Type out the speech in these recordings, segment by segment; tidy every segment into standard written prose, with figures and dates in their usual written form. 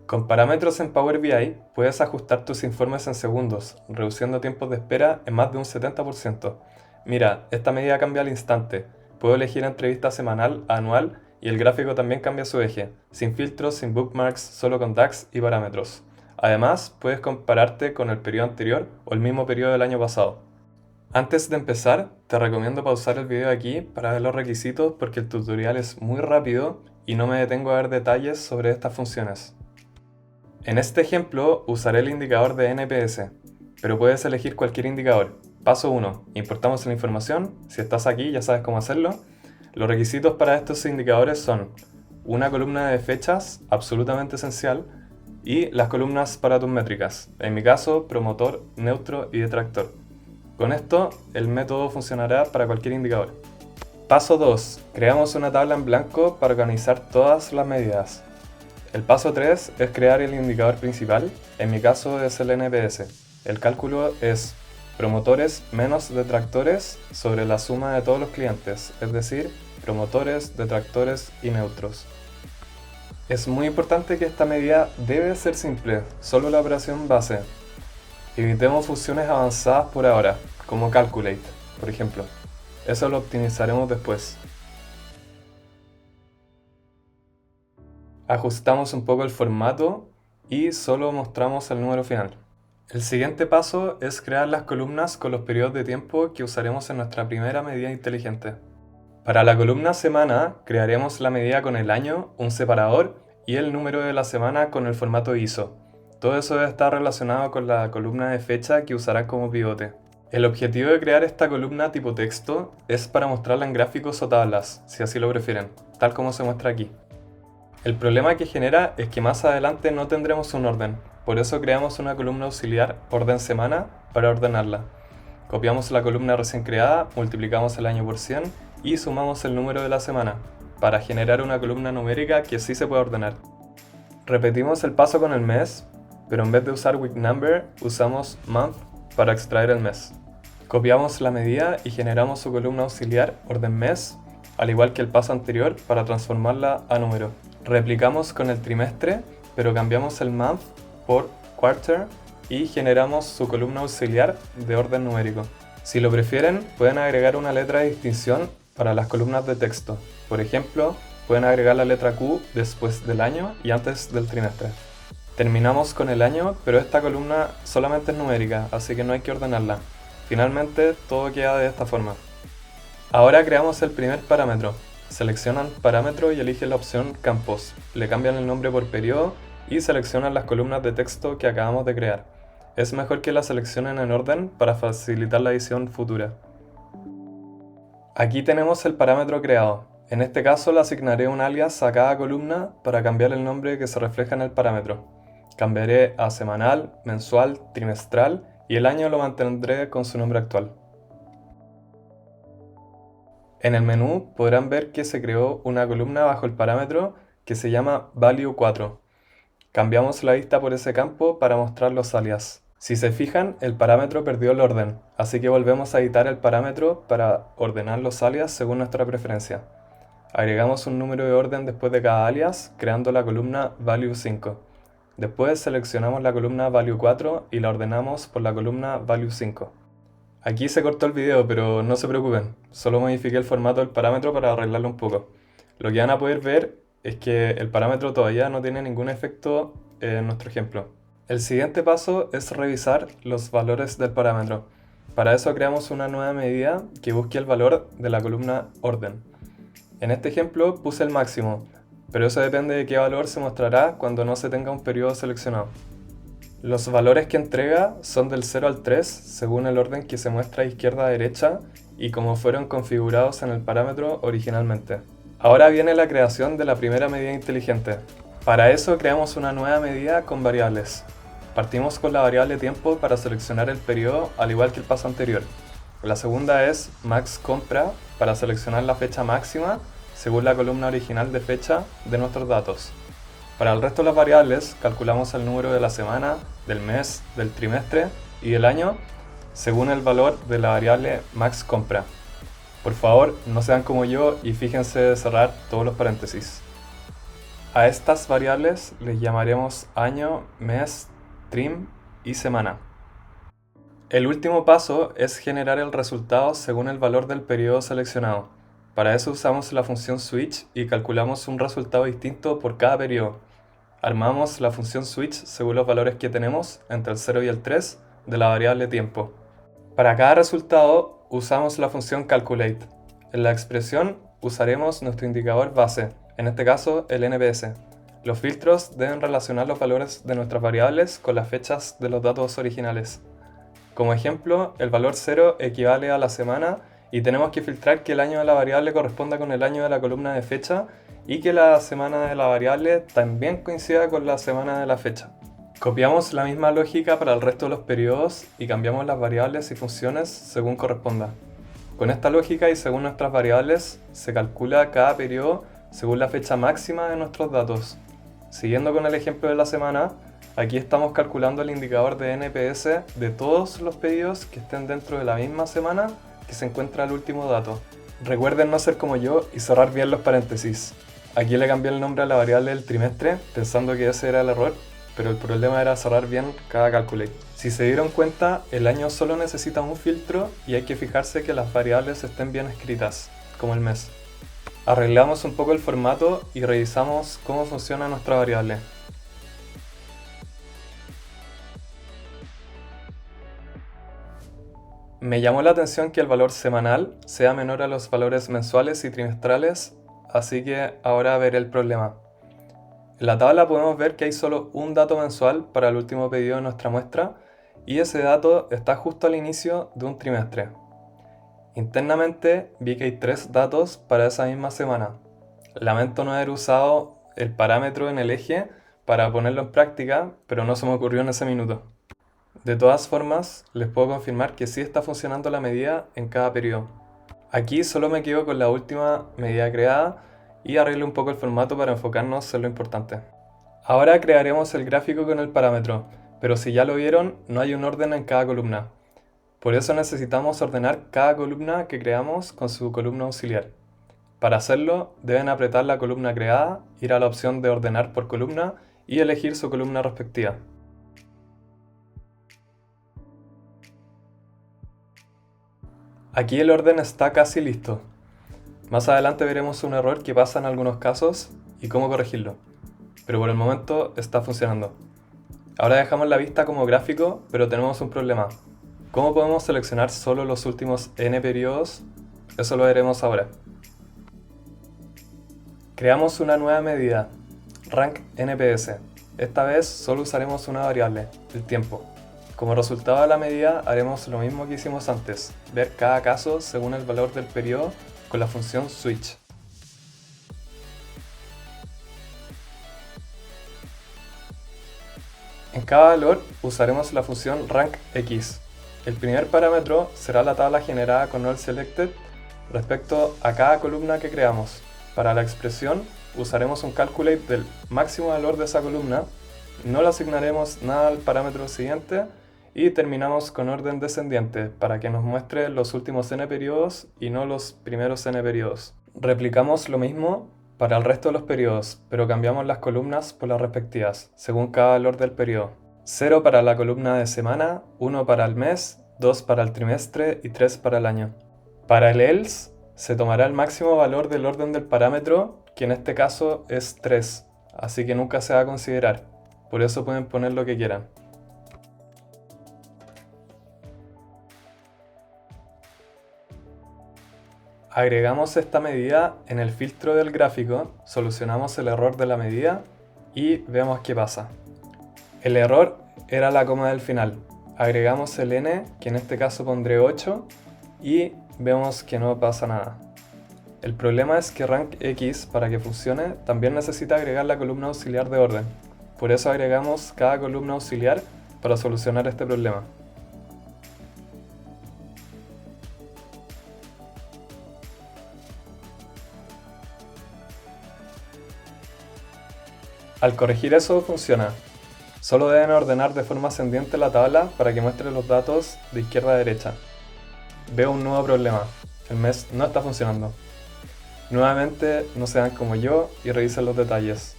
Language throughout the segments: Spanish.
Con parámetros en Power BI puedes ajustar tus informes en segundos, reduciendo tiempos de espera en más de un 70%. Mira, esta medida cambia al instante. Puedo elegir entre vista semanal, anual y el gráfico también cambia su eje, sin filtros, sin bookmarks, solo con DAX y parámetros. Además, puedes compararte con el periodo anterior o el mismo periodo del año pasado. Antes de empezar, te recomiendo pausar el video aquí para ver los requisitos porque el tutorial es muy rápido y no me detengo a ver detalles sobre estas funciones. En este ejemplo usaré el indicador de NPS, pero puedes elegir cualquier indicador. Paso 1. Importamos la información. Si estás aquí ya sabes cómo hacerlo. Los requisitos para estos indicadores son una columna de fechas, absolutamente esencial, y las columnas para tus métricas, en mi caso, promotor, neutro y detractor. Con esto, el método funcionará para cualquier indicador. Paso 2. Creamos una tabla en blanco para organizar todas las medidas. El paso 3 es crear el indicador principal, en mi caso es el NPS. El cálculo es promotores menos detractores sobre la suma de todos los clientes, es decir, promotores, detractores y neutros. Es muy importante que esta medida debe ser simple, solo la operación base. Evitemos funciones avanzadas por ahora, como calculate, por ejemplo. Eso lo optimizaremos después. Ajustamos un poco el formato y solo mostramos el número final. El siguiente paso es crear las columnas con los periodos de tiempo que usaremos en nuestra primera medida inteligente. Para la columna semana crearemos la medida con el año, un separador y el número de la semana con el formato ISO. Todo eso debe estar relacionado con la columna de fecha que usarán como pivote. El objetivo de crear esta columna tipo texto es para mostrarla en gráficos o tablas, si así lo prefieren, tal como se muestra aquí. El problema que genera es que más adelante no tendremos un orden, por eso creamos una columna auxiliar orden semana para ordenarla. Copiamos la columna recién creada, multiplicamos el año por 100 y sumamos el número de la semana, para generar una columna numérica que sí se puede ordenar. Repetimos el paso con el mes, pero en vez de usar week number, usamos month para extraer el mes. Copiamos la medida y generamos su columna auxiliar orden mes, al igual que el paso anterior para transformarla a número. Replicamos con el trimestre, pero cambiamos el month por quarter y generamos su columna auxiliar de orden numérico. Si lo prefieren, pueden agregar una letra de distinción para las columnas de texto. Por ejemplo, pueden agregar la letra Q después del año y antes del trimestre. Terminamos con el año, pero esta columna solamente es numérica, así que no hay que ordenarla. Finalmente, todo queda de esta forma. Ahora creamos el primer parámetro. Seleccionan parámetro y eligen la opción campos. Le cambian el nombre por periodo y seleccionan las columnas de texto que acabamos de crear. Es mejor que las seleccionen en orden para facilitar la edición futura. Aquí tenemos el parámetro creado. En este caso le asignaré un alias a cada columna para cambiar el nombre que se refleja en el parámetro. Cambiaré a semanal, mensual, trimestral y el año lo mantendré con su nombre actual. En el menú podrán ver que se creó una columna bajo el parámetro que se llama Value 4. Cambiamos la vista por ese campo para mostrar los alias. Si se fijan, el parámetro perdió el orden, así que volvemos a editar el parámetro para ordenar los alias según nuestra preferencia. Agregamos un número de orden después de cada alias, creando la columna Value 5. Después seleccionamos la columna Value 4 y la ordenamos por la columna Value 5. Aquí se cortó el video, pero no se preocupen, solo modifiqué el formato del parámetro para arreglarlo un poco. Lo que van a poder ver es que el parámetro todavía no tiene ningún efecto en nuestro ejemplo. El siguiente paso es revisar los valores del parámetro. Para eso creamos una nueva medida que busque el valor de la columna orden. En este ejemplo puse el máximo, pero eso depende de qué valor se mostrará cuando no se tenga un periodo seleccionado. Los valores que entrega son del 0 al 3 según el orden que se muestra izquierda a derecha y como fueron configurados en el parámetro originalmente. Ahora viene la creación de la primera medida inteligente. Para eso creamos una nueva medida con variables. Partimos con la variable tiempo para seleccionar el periodo al igual que el paso anterior. La segunda es max compra para seleccionar la fecha máxima según la columna original de fecha de nuestros datos. Para el resto de las variables calculamos el número de la semana, del mes, del trimestre y del año según el valor de la variable max compra. Por favor, no sean como yo y fíjense de cerrar todos los paréntesis. A estas variables les llamaremos año, mes, trim y semana. El último paso es generar el resultado según el valor del periodo seleccionado. Para eso usamos la función switch y calculamos un resultado distinto por cada periodo. Armamos la función switch según los valores que tenemos entre el 0 y el 3 de la variable tiempo. Para cada resultado usamos la función calculate. En la expresión usaremos nuestro indicador base, en este caso el NPS. Los filtros deben relacionar los valores de nuestras variables con las fechas de los datos originales. Como ejemplo, el valor 0 equivale a la semana y tenemos que filtrar que el año de la variable corresponda con el año de la columna de fecha y que la semana de la variable también coincida con la semana de la fecha. Copiamos la misma lógica para el resto de los periodos y cambiamos las variables y funciones según corresponda. Con esta lógica y según nuestras variables, se calcula cada periodo según la fecha máxima de nuestros datos. Siguiendo con el ejemplo de la semana, aquí estamos calculando el indicador de NPS de todos los pedidos que estén dentro de la misma semana que se encuentra el último dato. Recuerden no ser como yo y cerrar bien los paréntesis. Aquí le cambié el nombre a la variable del trimestre pensando que ese era el error, pero el problema era cerrar bien cada calculate. Si se dieron cuenta, el año solo necesita un filtro y hay que fijarse que las variables estén bien escritas, como el mes. Arreglamos un poco el formato y revisamos cómo funciona nuestra variable. Me llamó la atención que el valor semanal sea menor a los valores mensuales y trimestrales, así que ahora veré el problema. En la tabla podemos ver que hay solo un dato mensual para el último pedido de nuestra muestra y ese dato está justo al inicio de un trimestre. Internamente vi que hay 3 datos para esa misma semana. Lamento no haber usado el parámetro en el eje para ponerlo en práctica, pero no se me ocurrió en ese minuto. De todas formas, les puedo confirmar que sí está funcionando la medida en cada periodo. Aquí solo me quedo con la última medida creada y arreglo un poco el formato para enfocarnos en lo importante. Ahora crearemos el gráfico con el parámetro, pero si ya lo vieron, no hay un orden en cada columna. Por eso necesitamos ordenar cada columna que creamos con su columna auxiliar. Para hacerlo, deben apretar la columna creada, ir a la opción de ordenar por columna y elegir su columna respectiva. Aquí el orden está casi listo. Más adelante veremos un error que pasa en algunos casos y cómo corregirlo, pero por el momento está funcionando. Ahora dejamos la vista como gráfico, pero tenemos un problema. ¿Cómo podemos seleccionar solo los últimos n periodos? Eso lo veremos ahora. Creamos una nueva medida, rank NPS. Esta vez solo usaremos una variable, el tiempo. Como resultado de la medida haremos lo mismo que hicimos antes, ver cada caso según el valor del periodo con la función switch. En cada valor usaremos la función rankX. El primer parámetro será la tabla generada con all selected respecto a cada columna que creamos. Para la expresión usaremos un calculate del máximo valor de esa columna, no le asignaremos nada al parámetro siguiente y terminamos con orden descendiente para que nos muestre los últimos n periodos y no los primeros n periodos. Replicamos lo mismo para el resto de los periodos, pero cambiamos las columnas por las respectivas, según cada valor del periodo. 0 para la columna de semana, 1 para el mes, 2 para el trimestre y 3 para el año. Para el else, se tomará el máximo valor del orden del parámetro, que en este caso es 3, así que nunca se va a considerar. Por eso pueden poner lo que quieran. Agregamos esta medida en el filtro del gráfico, solucionamos el error de la medida y vemos qué pasa. El error era la coma del final. Agregamos el n, que en este caso pondré 8, y vemos que no pasa nada. El problema es que rankX, para que funcione, también necesita agregar la columna auxiliar de orden. Por eso agregamos cada columna auxiliar para solucionar este problema. Al corregir eso funciona. Solo deben ordenar de forma ascendiente la tabla para que muestre los datos de izquierda a derecha. Veo un nuevo problema. El mes no está funcionando. Nuevamente no sean como yo y revisen los detalles.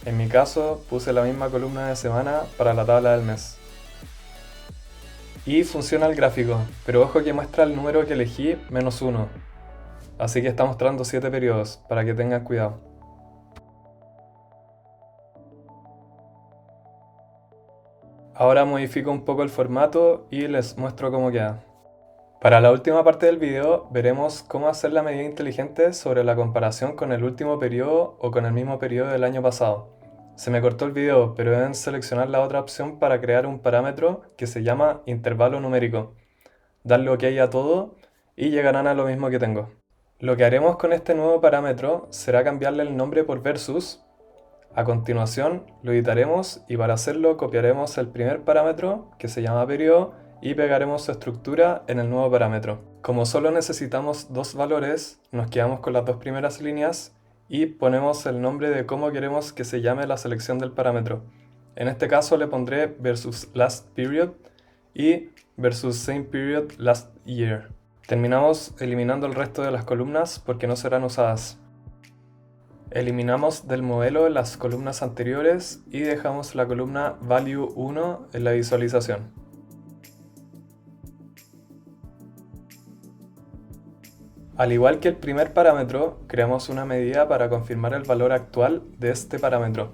En mi caso, puse la misma columna de semana para la tabla del mes. Y funciona el gráfico, pero ojo que muestra el número que elegí -1. Así que está mostrando 7 periodos, para que tengan cuidado. Ahora modifico un poco el formato y les muestro cómo queda. Para la última parte del video veremos cómo hacer la medida inteligente sobre la comparación con el último periodo o con el mismo periodo del año pasado. Se me cortó el video, pero deben seleccionar la otra opción para crear un parámetro que se llama intervalo numérico. Darle OK a todo y llegarán a lo mismo que tengo. Lo que haremos con este nuevo parámetro será cambiarle el nombre por versus. A continuación lo editaremos y para hacerlo copiaremos el primer parámetro, que se llama periodo, y pegaremos su estructura en el nuevo parámetro. Como solo necesitamos dos valores, nos quedamos con las dos primeras líneas y ponemos el nombre de cómo queremos que se llame la selección del parámetro. En este caso le pondré versus last period y versus same period last year. Terminamos eliminando el resto de las columnas porque no serán usadas. Eliminamos del modelo las columnas anteriores y dejamos la columna value 1 en la visualización. Al igual que el primer parámetro, creamos una medida para confirmar el valor actual de este parámetro,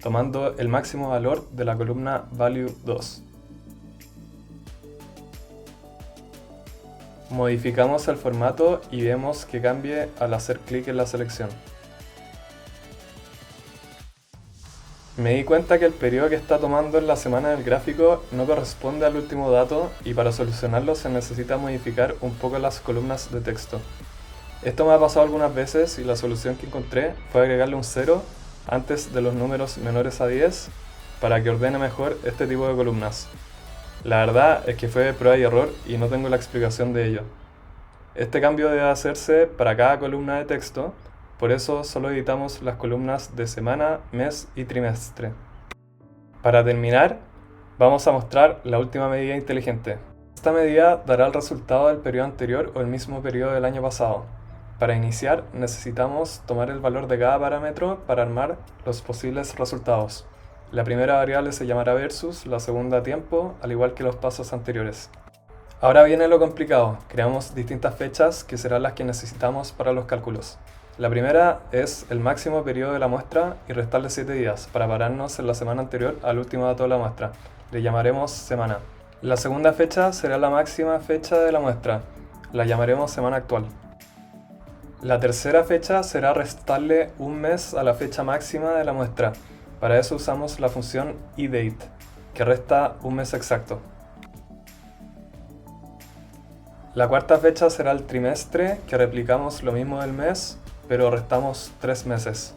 tomando el máximo valor de la columna value 2. Modificamos el formato y vemos que cambie al hacer clic en la selección. Me di cuenta que el periodo que está tomando en la semana del gráfico no corresponde al último dato y para solucionarlo se necesita modificar un poco las columnas de texto. Esto me ha pasado algunas veces y la solución que encontré fue agregarle un 0 antes de los números menores a 10 para que ordene mejor este tipo de columnas. La verdad es que fue prueba y error y no tengo la explicación de ello. Este cambio debe hacerse para cada columna de texto. Por eso solo editamos las columnas de semana, mes y trimestre. Para terminar, vamos a mostrar la última medida inteligente. Esta medida dará el resultado del periodo anterior o el mismo periodo del año pasado. Para iniciar, necesitamos tomar el valor de cada parámetro para armar los posibles resultados. La primera variable se llamará versus, la segunda tiempo, al igual que los pasos anteriores. Ahora viene lo complicado. Creamos distintas fechas que serán las que necesitamos para los cálculos. La primera es el máximo periodo de la muestra y restarle 7 días para pararnos en la semana anterior al último dato de la muestra. Le llamaremos semana. La segunda fecha será la máxima fecha de la muestra. La llamaremos semana actual. La tercera fecha será restarle un mes a la fecha máxima de la muestra. Para eso usamos la función edate, que resta un mes exacto. La cuarta fecha será el trimestre, que replicamos lo mismo del mes, pero restamos 3 meses.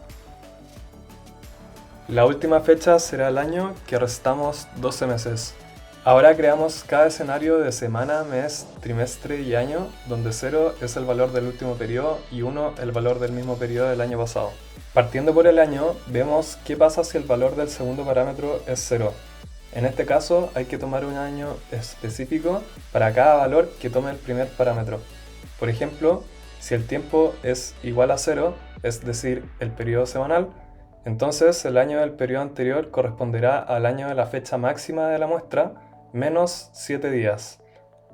La última fecha será el año, que restamos 12 meses. Ahora creamos cada escenario de semana, mes, trimestre y año, donde 0 es el valor del último periodo y 1 el valor del mismo periodo del año pasado. Partiendo por el año, vemos qué pasa si el valor del segundo parámetro es 0. En este caso hay que tomar un año específico para cada valor que tome el primer parámetro. Por ejemplo, si el tiempo es igual a 0, es decir, el periodo semanal, entonces el año del periodo anterior corresponderá al año de la fecha máxima de la muestra menos 7 días.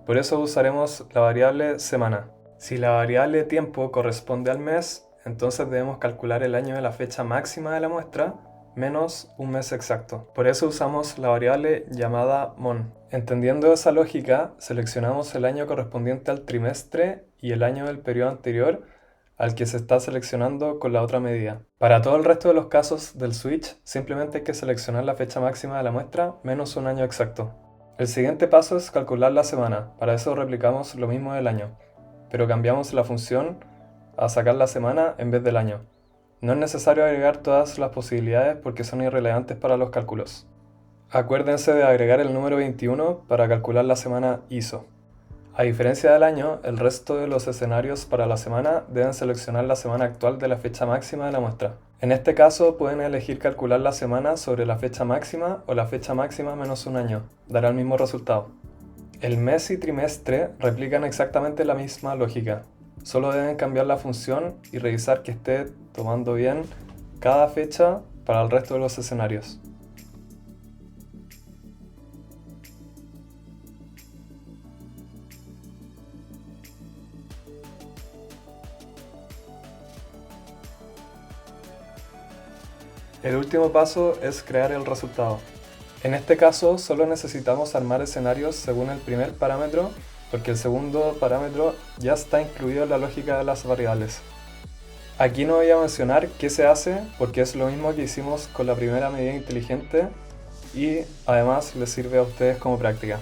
Por eso usaremos la variable semana. Si la variable tiempo corresponde al mes, entonces debemos calcular el año de la fecha máxima de la muestra menos un mes exacto. Por eso usamos la variable llamada mon. Entendiendo esa lógica, seleccionamos el año correspondiente al trimestre y el año del periodo anterior al que se está seleccionando con la otra medida. Para todo el resto de los casos del switch, simplemente hay que seleccionar la fecha máxima de la muestra menos un año exacto. El siguiente paso es calcular la semana. Para eso replicamos lo mismo del año, pero cambiamos la función a sacar la semana en vez del año. No es necesario agregar todas las posibilidades porque son irrelevantes para los cálculos. Acuérdense de agregar el número 21 para calcular la semana ISO. A diferencia del año, el resto de los escenarios para la semana deben seleccionar la semana actual de la fecha máxima de la muestra. En este caso pueden elegir calcular la semana sobre la fecha máxima o la fecha máxima menos un año. Dará el mismo resultado. El mes y trimestre replican exactamente la misma lógica. Solo deben cambiar la función y revisar que esté tomando bien cada fecha para el resto de los escenarios. El último paso es crear el resultado. En este caso solo necesitamos armar escenarios según el primer parámetro, porque el segundo parámetro ya está incluido en la lógica de las variables. Aquí no voy a mencionar qué se hace porque es lo mismo que hicimos con la primera medida inteligente y además les sirve a ustedes como práctica.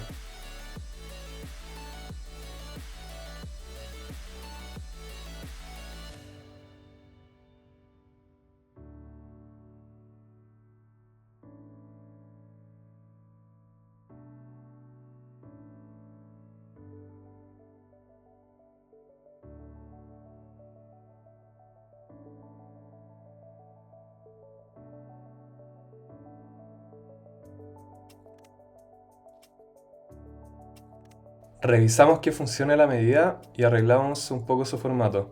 Revisamos que funcione la medida y arreglamos un poco su formato.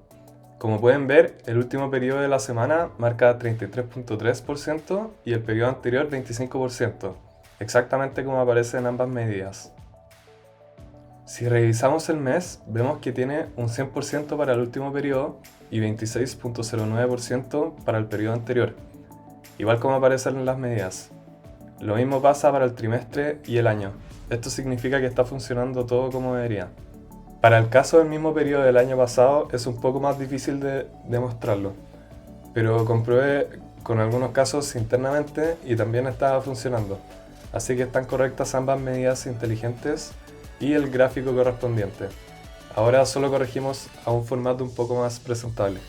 Como pueden ver, el último periodo de la semana marca 33.3% y el periodo anterior 25%, exactamente como aparece en ambas medidas. Si revisamos el mes, vemos que tiene un 100% para el último periodo y 26.09% para el periodo anterior, igual como aparecen en las medidas. Lo mismo pasa para el trimestre y el año. Esto significa que está funcionando todo como debería. Para el caso del mismo periodo del año pasado es un poco más difícil de demostrarlo, pero comprobé con algunos casos internamente y también estaba funcionando. Así que están correctas ambas medidas inteligentes y el gráfico correspondiente. Ahora solo corregimos a un formato un poco más presentable.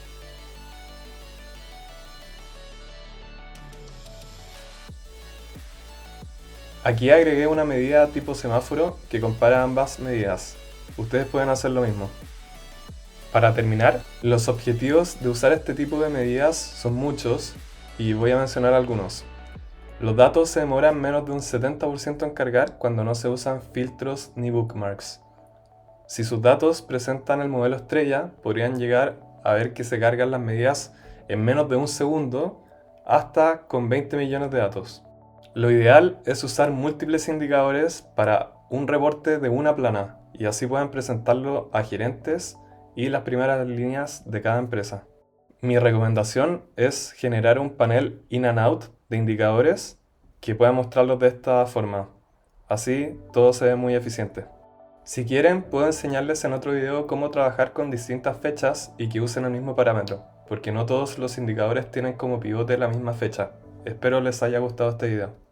Aquí agregué una medida tipo semáforo que compara ambas medidas. Ustedes pueden hacer lo mismo. Para terminar, los objetivos de usar este tipo de medidas son muchos y voy a mencionar algunos. Los datos se demoran menos de un 70% en cargar cuando no se usan filtros ni bookmarks. Si sus datos presentan el modelo estrella, podrían llegar a ver que se cargan las medidas en menos de un segundo hasta con 20 millones de datos. Lo ideal es usar múltiples indicadores para un reporte de una plana y así pueden presentarlo a gerentes y las primeras líneas de cada empresa. Mi recomendación es generar un panel in and out de indicadores que pueda mostrarlos de esta forma. Así todo se ve muy eficiente. Si quieren, puedo enseñarles en otro video cómo trabajar con distintas fechas y que usen el mismo parámetro, porque no todos los indicadores tienen como pivote la misma fecha. Espero les haya gustado este video.